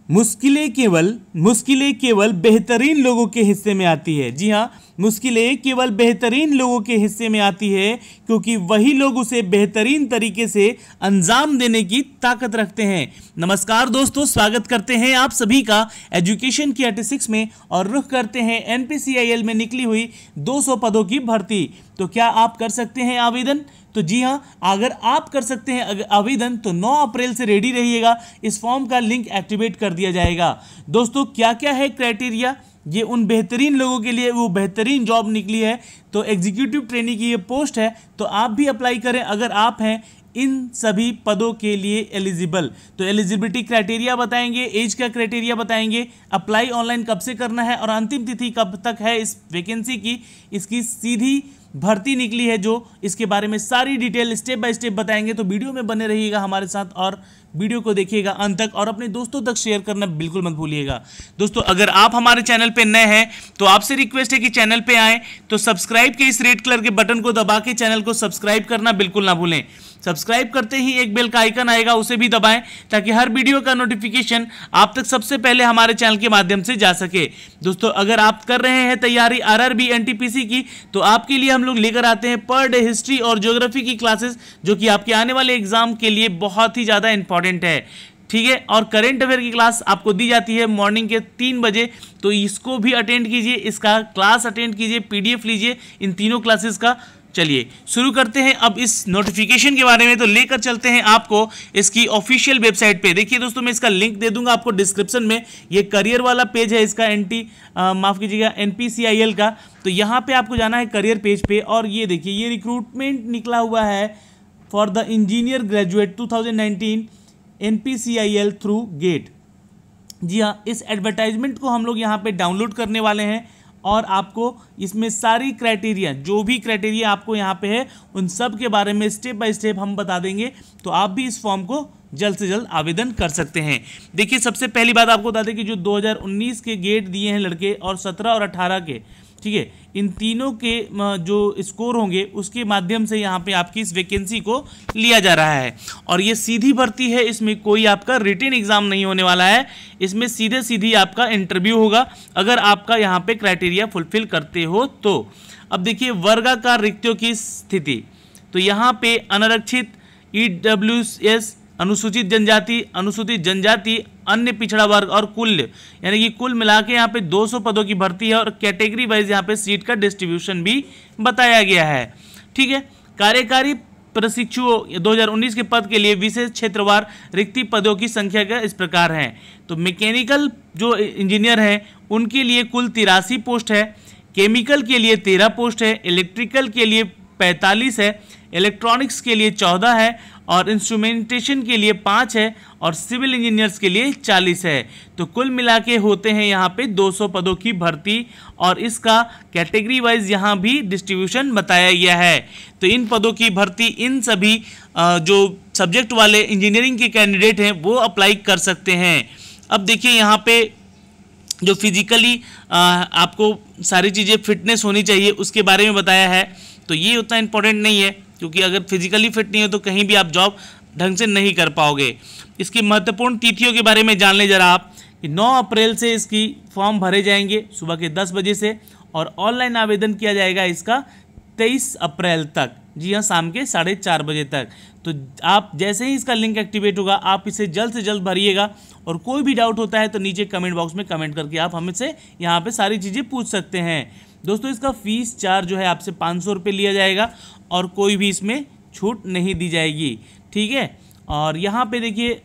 मुश्किलें केवल बेहतरीन लोगों के हिस्से में आती है। जी हाँ, मुश्किलें केवल बेहतरीन लोगों के हिस्से में आती है, क्योंकि वही लोग उसे बेहतरीन तरीके से अंजाम देने की ताकत रखते हैं। नमस्कार दोस्तों, स्वागत करते हैं आप सभी का एजुकेशन की 86 में और रुख करते हैं NPCIL में निकली हुई 200 पदों की भर्ती। तो क्या आप कर सकते हैं आवेदन? तो जी हाँ, अगर आप कर सकते हैं आवेदन तो 9 अप्रैल से रेडी रहिएगा। इस फॉर्म का लिंक एक्टिवेट कर दिया जाएगा। दोस्तों, क्या क्या है क्राइटेरिया? ये उन बेहतरीन लोगों के लिए वो बेहतरीन जॉब निकली है। तो एग्जीक्यूटिव ट्रेनी की ये पोस्ट है, तो आप भी अप्लाई करें अगर आप हैं इन सभी पदों के लिए एलिजिबल। तो एलिजिबिलिटी क्राइटेरिया बताएंगे, एज का क्राइटेरिया बताएंगे, अप्लाई ऑनलाइन कब से करना है और अंतिम तिथि कब तक है इस वैकेंसी की, इसकी सीधी भर्ती निकली है जो, इसके बारे में सारी डिटेल स्टेप बाय स्टेप बताएंगे। तो वीडियो में बने रहिएगा हमारे साथ और वीडियो को देखिएगा अंत तक और अपने दोस्तों तक शेयर करना बिल्कुल मत भूलिएगा। दोस्तों, अगर आप हमारे चैनल पे नए हैं तो आपसे रिक्वेस्ट है कि चैनल पे आएँ तो सब्सक्राइब के इस रेड कलर के बटन को दबा के चैनल को सब्सक्राइब करना बिल्कुल ना भूलें। सब्सक्राइब करते ही एक बेल का आइकन आएगा, उसे भी दबाएं ताकि हर वीडियो का नोटिफिकेशन आप तक सबसे पहले हमारे चैनल के माध्यम से जा सके। दोस्तों, अगर आप कर रहे हैं तैयारी RRB NTPC की तो आपके लिए हम लोग लेकर आते हैं पर डे हिस्ट्री और ज्योग्राफी की क्लासेस, जो कि आपके आने वाले एग्जाम के लिए बहुत ही ज़्यादा इंपॉर्टेंट है। ठीक है, और करंट अफेयर की क्लास आपको दी जाती है मॉर्निंग के 3 बजे, तो इसको भी अटेंड कीजिए, इसका क्लास अटेंड कीजिए, PDF लीजिए इन तीनों क्लासेस का। चलिए शुरू करते हैं अब इस नोटिफिकेशन के बारे में। तो लेकर चलते हैं आपको इसकी ऑफिशियल वेबसाइट पे। देखिए दोस्तों, मैं इसका लिंक दे दूंगा आपको डिस्क्रिप्शन में। ये करियर वाला पेज है इसका माफ कीजिएगा NPCIL का। तो यहाँ पे आपको जाना है करियर पेज पे और ये देखिए, ये रिक्रूटमेंट निकला हुआ है for the engineer graduate 2019 NPCIL through gate. जी हाँ, इस एडवर्टाइजमेंट को हम लोग यहाँ पे डाउनलोड करने वाले हैं और आपको इसमें सारी क्राइटेरिया, जो भी क्राइटेरिया आपको यहाँ पे है, उन सब के बारे में स्टेप बाय स्टेप हम बता देंगे। तो आप भी इस फॉर्म को जल्द से जल्द आवेदन कर सकते हैं। देखिए, सबसे पहली बात आपको बता दें कि जो 2019 के गेट दिए हैं लड़के और 17 और 18 के, ठीक है, इन तीनों के जो स्कोर होंगे उसके माध्यम से यहाँ पे आपकी इस वैकेंसी को लिया जा रहा है। और ये सीधी भर्ती है, इसमें कोई आपका रिटन एग्जाम नहीं होने वाला है, इसमें सीधी आपका इंटरव्यू होगा अगर आपका यहाँ पे क्राइटेरिया फुलफिल करते हो तो। अब देखिए वर्गाकार रिक्तियों की स्थिति, तो यहाँ पे अनारक्षित, EWS, अनुसूचित जनजाति, अन्य पिछड़ा वर्ग और कुल, यानी कि कुल मिला के यहाँ पे 200 पदों की भर्ती है और कैटेगरी वाइज यहाँ पे सीट का डिस्ट्रीब्यूशन भी बताया गया है। ठीक है, कार्यकारी प्रशिक्षुओं 2019 के पद के लिए विशेष क्षेत्रवार रिक्ति पदों की संख्या का इस प्रकार है। तो मैकेनिकल जो इंजीनियर हैं उनके लिए कुल 83 पोस्ट है, केमिकल के लिए 13 पोस्ट है, इलेक्ट्रिकल के लिए 45 है, इलेक्ट्रॉनिक्स के लिए 14 है और इंस्ट्रूमेंटेशन के लिए 5 है और सिविल इंजीनियर्स के लिए 40 है। तो कुल मिला के होते हैं यहाँ पे 200 पदों की भर्ती और इसका कैटेगरी वाइज यहाँ भी डिस्ट्रीब्यूशन बताया गया है। तो इन पदों की भर्ती इन सभी जो सब्जेक्ट वाले इंजीनियरिंग के कैंडिडेट हैं वो अप्लाई कर सकते हैं। अब देखिए यहाँ पे जो फिजिकली आपको सारी चीज़ें फिटनेस होनी चाहिए उसके बारे में बताया है। तो ये उतना इम्पोर्टेंट नहीं है, क्योंकि अगर फिजिकली फिट नहीं हो तो कहीं भी आप जॉब ढंग से नहीं कर पाओगे। इसकी महत्वपूर्ण तिथियों के बारे में जान लें जरा आप कि 9 अप्रैल से इसकी फॉर्म भरे जाएंगे सुबह के 10 बजे से और ऑनलाइन आवेदन किया जाएगा इसका 23 अप्रैल तक। जी हाँ, शाम के 4:30 बजे तक। तो आप जैसे ही इसका लिंक एक्टिवेट होगा आप इसे जल्द से जल्द भरिएगा और कोई भी डाउट होता है तो नीचे कमेंट बॉक्स में कमेंट करके आप हमसे यहाँ पे सारी चीज़ें पूछ सकते हैं। दोस्तों, इसका फीस चार्ज जो है आपसे 500 रुपये लिया जाएगा और कोई भी इसमें छूट नहीं दी जाएगी। ठीक है, और यहाँ पे देखिए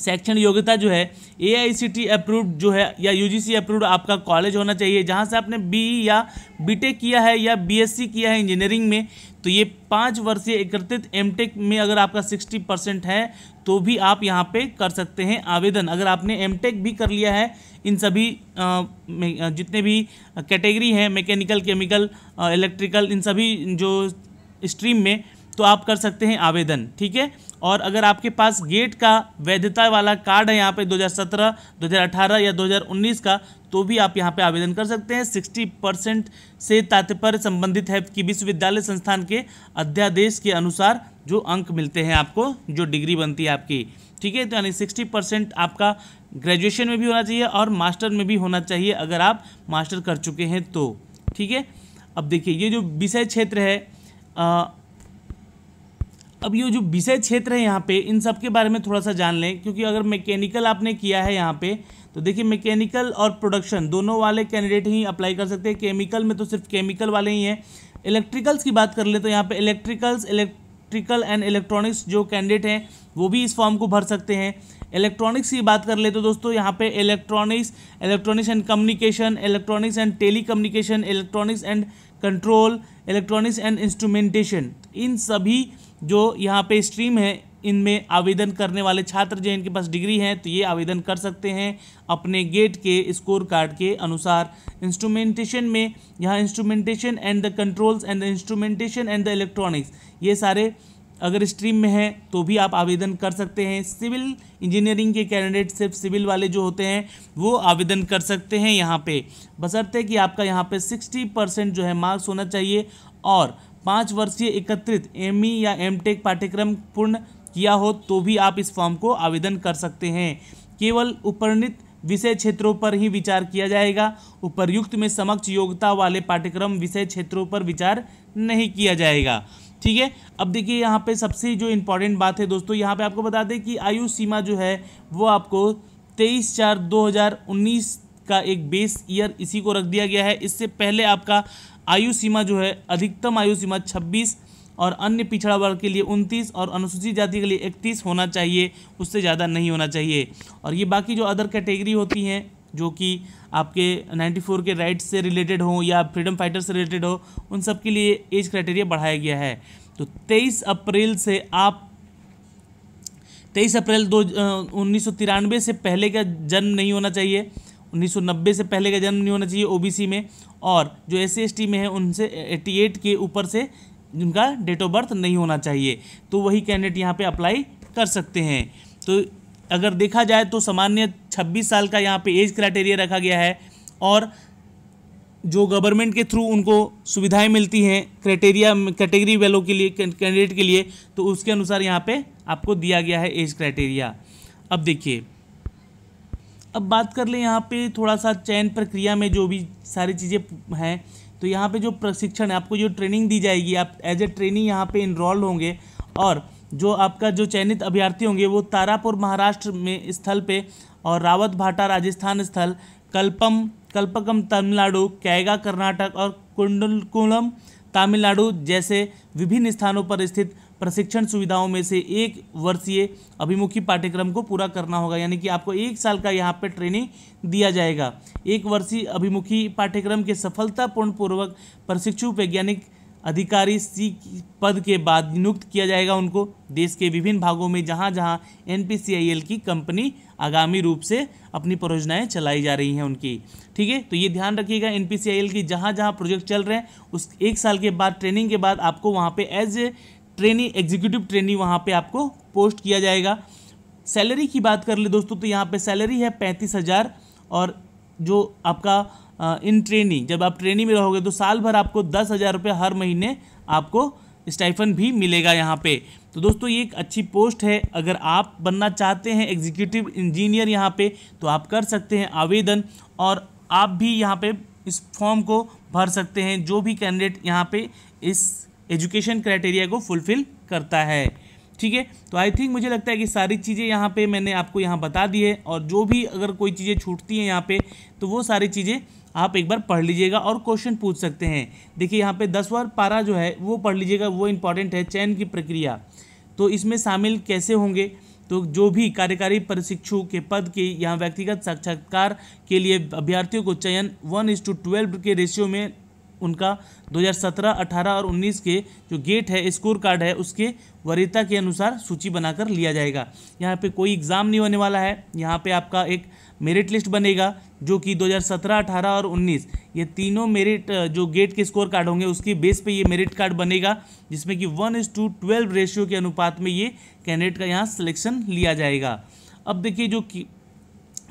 शैक्षणिक योग्यता जो है AICTE अप्रूव्ड जो है या UGC अप्रूव्ड आपका कॉलेज होना चाहिए जहाँ से आपने BE या BTech किया है या BSc किया है इंजीनियरिंग में। तो ये 5 वर्षीय एकीकृत MTech में अगर आपका 60% है तो भी आप यहाँ पे कर सकते हैं आवेदन। अगर आपने MTech भी कर लिया है इन सभी जितने भी कैटेगरी हैं मैकेनिकल, केमिकल, इलेक्ट्रिकल, इन सभी जो स्ट्रीम में, तो आप कर सकते हैं आवेदन, ठीक है। और अगर आपके पास गेट का वैधता वाला कार्ड है यहाँ पे 2017, 2018 या 2019 का, तो भी आप यहाँ पे आवेदन कर सकते हैं। 60% से तात्पर्य संबंधित है कि विश्वविद्यालय संस्थान के अध्यादेश के अनुसार जो अंक मिलते हैं आपको, जो डिग्री बनती है आपकी, ठीक है। तो यानी 60% आपका ग्रेजुएशन में भी होना चाहिए और मास्टर में भी होना चाहिए अगर आप मास्टर कर चुके हैं तो, ठीक है। अब देखिए ये जो विषय क्षेत्र है, अब ये जो विषय क्षेत्र है यहाँ पे, इन सब के बारे में थोड़ा सा जान लें, क्योंकि अगर मैकेनिकल आपने किया है यहाँ पे, तो देखिए मैकेनिकल और प्रोडक्शन दोनों वाले कैंडिडेट ही अप्लाई कर सकते हैं। केमिकल में तो सिर्फ केमिकल वाले ही हैं। इलेक्ट्रिकल्स की बात कर ले तो यहाँ पे इलेक्ट्रिकल एंड इलेक्ट्रॉनिक्स जो कैंडिडेट हैं वो भी इस फॉर्म को भर सकते हैं। इलेक्ट्रॉनिक्स की बात कर ले तो दोस्तों यहाँ पे electronics and communication, electronics and telecommunication, electronics and control, electronics and instrumentation, इन सभी जो यहाँ पे स्ट्रीम है इनमें आवेदन करने वाले छात्र जो इनके पास डिग्री हैं तो ये आवेदन कर सकते हैं अपने गेट के स्कोर कार्ड के अनुसार। इंस्ट्रूमेंटेशन में यहाँ instrumentation and the controls and the instrumentation and the electronics, ये सारे अगर स्ट्रीम में है तो भी आप आवेदन कर सकते हैं। सिविल इंजीनियरिंग के कैंडिडेट सिर्फ सिविल वाले जो होते हैं वो आवेदन कर सकते हैं यहाँ पे, बशर्ते कि आपका यहाँ पे 60% जो है मार्क्स होना चाहिए और 5 वर्षीय एकत्रित एमई या एमटेक पाठ्यक्रम पूर्ण किया हो तो भी आप इस फॉर्म को आवेदन कर सकते हैं। केवल उपवर्णित विषय क्षेत्रों पर ही विचार किया जाएगा। उपर्युक्त में समक्ष योग्यता वाले पाठ्यक्रम विषय क्षेत्रों पर विचार नहीं किया जाएगा, ठीक है। अब देखिए यहाँ पे सबसे जो इम्पोर्टेंट बात है दोस्तों, यहाँ पे आपको बता दें कि आयु सीमा जो है वो आपको 23/4/2019 का एक बेस ईयर इसी को रख दिया गया है। इससे पहले आपका आयु सीमा जो है, अधिकतम आयु सीमा 26 और अन्य पिछड़ा वर्ग के लिए 29 और अनुसूचित जाति के लिए 31 होना चाहिए, उससे ज़्यादा नहीं होना चाहिए। और ये बाकी जो अदर कैटेगरी होती हैं जो कि आपके 94 के राइट्स से रिलेटेड हो या फ्रीडम फाइटर से रिलेटेड हो, उन सब के लिए एज क्राइटेरिया बढ़ाया गया है। तो 23 अप्रैल 1993 से पहले का जन्म नहीं होना चाहिए, 1990 से पहले का जन्म नहीं होना चाहिए ओबीसी में, और जो SC ST में है उनसे 88 के ऊपर से जिनका डेट ऑफ बर्थ नहीं होना चाहिए, तो वही कैंडिडेट यहाँ पे अप्लाई कर सकते हैं। तो अगर देखा जाए तो सामान्य 26 साल का यहाँ पे एज क्राइटेरिया रखा गया है, और जो गवर्नमेंट के थ्रू उनको सुविधाएं मिलती हैं कैटेगरी वालों के लिए, कैंडिडेट के लिए, तो उसके अनुसार यहाँ पे आपको दिया गया है एज क्राइटेरिया। अब देखिए, अब बात कर लें यहाँ पे थोड़ा सा चयन प्रक्रिया में जो भी सारी चीज़ें हैं, तो यहाँ पे जो प्रशिक्षण है, आपको जो ट्रेनिंग दी जाएगी, आप एज ए ट्रेनी यहाँ पे इनरोल्ड होंगे, और जो आपका जो चयनित अभ्यर्थी होंगे वो तारापुर महाराष्ट्र में स्थल पे, और रावत भाटा राजस्थान स्थल, कल्पकम तमिलनाडु, कैगा कर्नाटक और कुंडलकुलम तमिलनाडु जैसे विभिन्न स्थानों पर स्थित प्रशिक्षण सुविधाओं में से 1 वर्षीय अभिमुखी पाठ्यक्रम को पूरा करना होगा। यानी कि आपको 1 साल का यहाँ पे ट्रेनिंग दिया जाएगा। 1 वर्षीय अभिमुखी पाठ्यक्रम के सफलतापूर्ण पूर्वक प्रशिक्षु वैज्ञानिक अधिकारी सी पद के बाद नियुक्त किया जाएगा उनको, देश के विभिन्न भागों में जहाँ जहाँ NPCIL की कंपनी आगामी रूप से अपनी परियोजनाएं चलाई जा रही हैं उनकी, ठीक है। तो ये ध्यान रखिएगा, NPCIL की जहाँ जहाँ प्रोजेक्ट चल रहे हैं उस 1 साल के बाद ट्रेनिंग के बाद आपको वहाँ पे as a trainee, executive trainee वहाँ पे आपको पोस्ट किया जाएगा। सैलरी की बात कर ले दोस्तों, तो यहाँ पे सैलरी है 35,000, और जो आपका इन ट्रेनी, जब आप ट्रेनी में रहोगे तो साल भर आपको 10,000 रुपये हर महीने आपको स्टाइफन भी मिलेगा यहाँ पे। तो दोस्तों ये एक अच्छी पोस्ट है, अगर आप बनना चाहते हैं एग्जीक्यूटिव इंजीनियर यहाँ पे तो आप कर सकते हैं आवेदन, और आप भी यहाँ पे इस फॉर्म को भर सकते हैं जो भी कैंडिडेट यहाँ पे इस एजुकेशन क्राइटेरिया को फुलफिल करता है, ठीक है। तो आई थिंक मुझे लगता है कि सारी चीज़ें यहाँ पे मैंने आपको यहाँ बता दी है, और जो भी अगर कोई चीज़ें छूटती हैं यहाँ पे तो वो सारी चीज़ें आप एक बार पढ़ लीजिएगा और क्वेश्चन पूछ सकते हैं। देखिए यहाँ पे 10वां पारा जो है वो पढ़ लीजिएगा, वो इंपॉर्टेंट है। चयन की प्रक्रिया, तो इसमें शामिल कैसे होंगे, तो जो भी कार्यकारी प्रशिक्षु के पद के यहाँ व्यक्तिगत साक्षात्कार के लिए अभ्यर्थियों को चयन 1:12 के रेशियो में उनका 2017, 18 और 19 के जो गेट है, स्कोर कार्ड है, उसके वरीयता के अनुसार सूची बनाकर लिया जाएगा। यहाँ पे कोई एग्ज़ाम नहीं होने वाला है, यहाँ पे आपका एक मेरिट लिस्ट बनेगा जो कि 2017, 18 और 19 ये तीनों मेरिट जो गेट के स्कोर कार्ड होंगे उसकी बेस पे ये मेरिट कार्ड बनेगा, जिसमें कि 1:12 रेशियो के अनुपात में ये कैंडिडेट का यहाँ सिलेक्शन लिया जाएगा। अब देखिए जो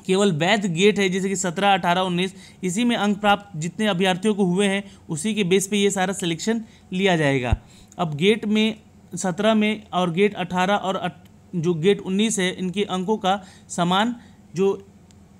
केवल वैध गेट है जैसे कि 17, 18, 19 इसी में अंक प्राप्त जितने अभ्यर्थियों को हुए हैं उसी के बेस पे ये सारा सिलेक्शन लिया जाएगा। अब गेट में 17 में और गेट 18 और जो गेट 19 है इनके अंकों का समान जो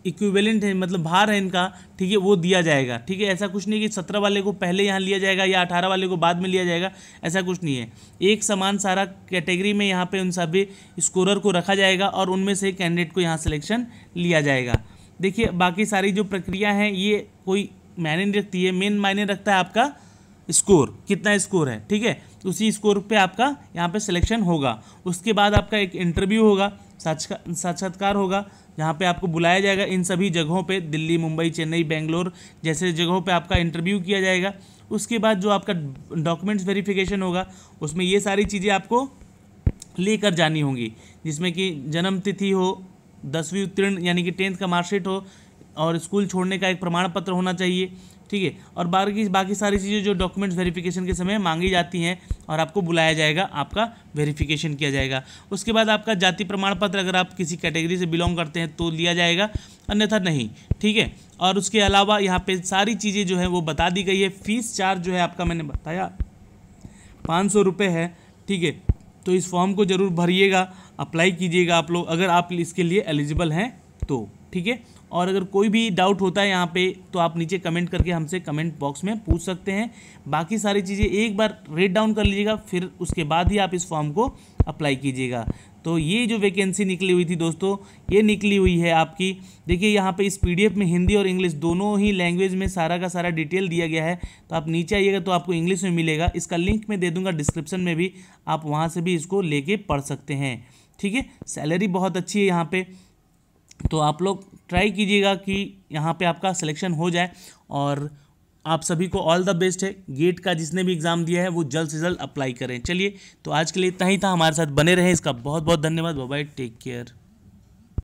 इक्विवेलेंट है मतलब भार है इनका, ठीक है, वो दिया जाएगा। ठीक है, ऐसा कुछ नहीं कि 17 वाले को पहले यहाँ लिया जाएगा या 18 वाले को बाद में लिया जाएगा, ऐसा कुछ नहीं है। एक समान सारा कैटेगरी में यहाँ पे उन सभी स्कोरर को रखा जाएगा और उनमें से कैंडिडेट को यहाँ सिलेक्शन लिया जाएगा। देखिए बाकी सारी जो प्रक्रिया है ये कोई मायने नहीं रखती है, मेन मायने रखता है आपका स्कोर, कितना स्कोर है। ठीक है, उसी स्कोर पे आपका यहाँ पे सिलेक्शन होगा। उसके बाद आपका एक इंटरव्यू होगा, साक्षात्कार होगा, जहाँ पे आपको बुलाया जाएगा इन सभी जगहों पे, दिल्ली, मुंबई, चेन्नई, बेंगलोर जैसे जगहों पे आपका इंटरव्यू किया जाएगा। उसके बाद जो आपका डॉक्यूमेंट्स वेरिफिकेशन होगा उसमें ये सारी चीज़ें आपको लेकर जानी होंगी, जिसमें कि जन्म तिथि हो, 10वीं उत्तीर्ण यानी कि 10th का मार्कशीट हो और स्कूल छोड़ने का एक प्रमाण पत्र होना चाहिए। ठीक है, और बाकी सारी चीज़ें जो डॉक्यूमेंट्स वेरिफिकेशन के समय मांगी जाती हैं और आपको बुलाया जाएगा, आपका वेरिफिकेशन किया जाएगा। उसके बाद आपका जाति प्रमाण पत्र अगर आप किसी कैटेगरी से बिलोंग करते हैं तो लिया जाएगा, अन्यथा नहीं। ठीक है, और उसके अलावा यहाँ पे सारी चीज़ें जो है वो बता दी गई है। फीस चार्ज जो है आपका मैंने बताया 500 रुपये है। ठीक है, तो इस फॉर्म को ज़रूर भरिएगा, अप्लाई कीजिएगा आप लोग अगर आप इसके लिए एलिजिबल हैं तो। ठीक है, और अगर कोई भी डाउट होता है यहाँ पे तो आप नीचे कमेंट करके हमसे कमेंट बॉक्स में पूछ सकते हैं। बाकी सारी चीज़ें एक बार रेट डाउन कर लीजिएगा, फिर उसके बाद ही आप इस फॉर्म को अप्लाई कीजिएगा। तो ये जो वैकेंसी निकली हुई थी दोस्तों, ये निकली हुई है आपकी। देखिए यहाँ पे इस PDF में हिंदी और इंग्लिश दोनों ही लैंग्वेज में सारा का सारा डिटेल दिया गया है। तो आप नीचे आइएगा तो आपको इंग्लिश में मिलेगा, इसका लिंक मैं दे दूँगा डिस्क्रिप्शन में भी, आप वहाँ से भी इसको लेके पढ़ सकते हैं। ठीक है, सैलरी बहुत अच्छी है यहाँ पे, तो आप लोग ट्राई कीजिएगा कि यहाँ पे आपका सिलेक्शन हो जाए। और आप सभी को ऑल द बेस्ट है। गेट का जिसने भी एग्ज़ाम दिया है वो जल्द से जल्द अप्लाई करें। चलिए, तो आज के लिए इतना ही था, हमारे साथ बने रहें, इसका बहुत बहुत धन्यवाद। Bye bye, take care.